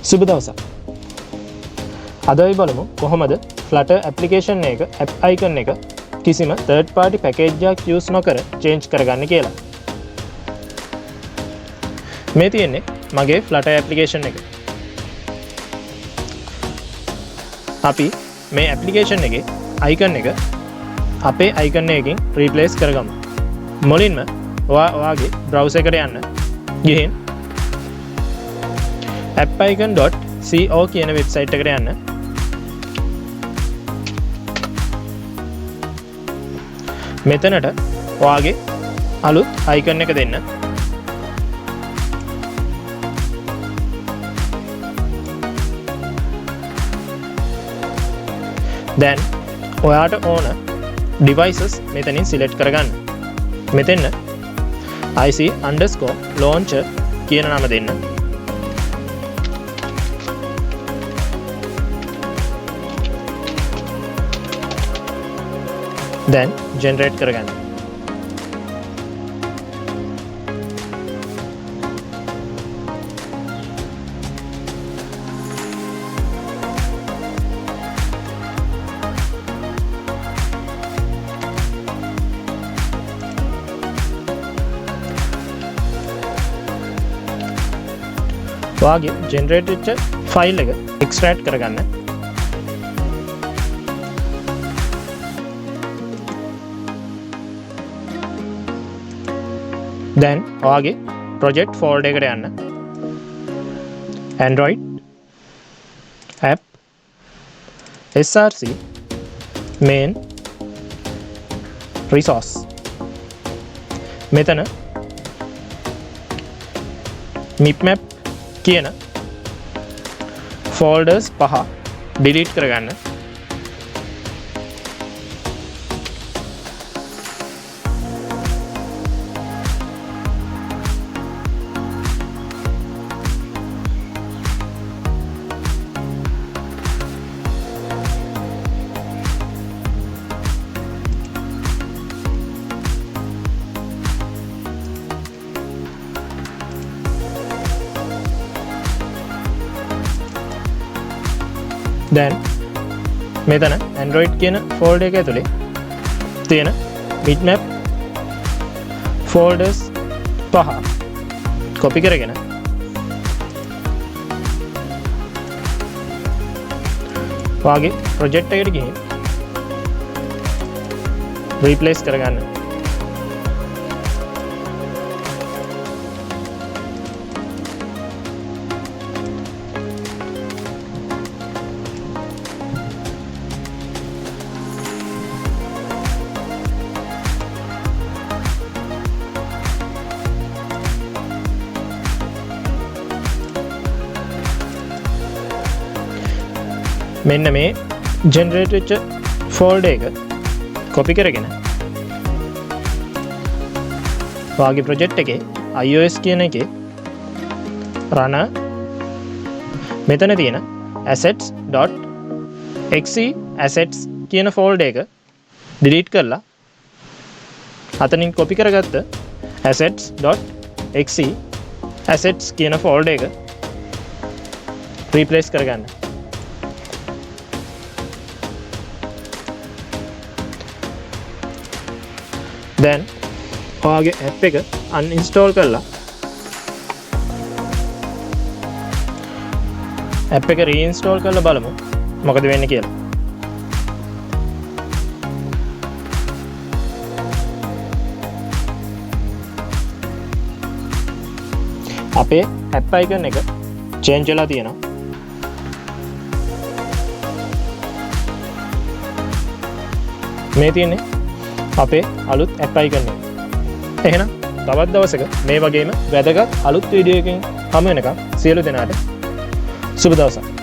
සුබ දවසක්. අද අපි බලමු කොහොමද Flutter application එක app icon එක කිසිම third party package එකක් use නොකර change කරගන්න කියලා. මේ තියෙන්නේ මගේ Flutter application එක. අපි මේ application එකේ icon එක අපේ icon එකකින් replace කරගමු. මුලින්ම ඔයාගේ browser එකට යන්න. ගිහින් appicon.co කියන වෙබ්සයිට් එකට යන්න. මෙතනට ඔයාගේ අලුත් icon එක දෙන්න. දැන් ඔයාට ඕන devices මෙතනින් select කරගන්න. මෙතන IC_launcher කියන නම දෙන්න. දැන් generate කරගන්න. ඔයාගේ generate වෙච්ච file එක extract කරගන්න. දැන් ඔයාගේ project folder එකට යන්න. Android app src main resource. මෙතන mipmap කියන folders 5 delete කරගන්න. දැන් මෙතන Android කියන folder එක ඇතුලේ තියෙන bitmap folders 5 copy කරගෙන ඔයාගේ project එකට ගිහින් replace කරගන්න. මෙන්න මේ generate වෙච්ච folder එක copy කරගෙන ඔයාගේ project එකේ iOS කියන එකේ runner මෙතන තියෙන assets.exe assets කියන folder එක delete කරලා අතනින් copy කරගත්ත assets.exe assets කියන folder එක replace කරගන්න. දැන් ඔයාගේ app එක uninstall කරලා app එක reinstall කරලා බලමු මොකද වෙන්නේ කියලා. අපේ app icon එක change වෙලා තියෙනවා. මේ තියෙන්නේ අපේ අලුත් app icon එක. එහෙනම් තවත් දවසක මේ වගේම වැදගත් අලුත් වීඩියෝ එකකින් හමු වෙනකම් සියලු දෙනාට සුබ දවසක්.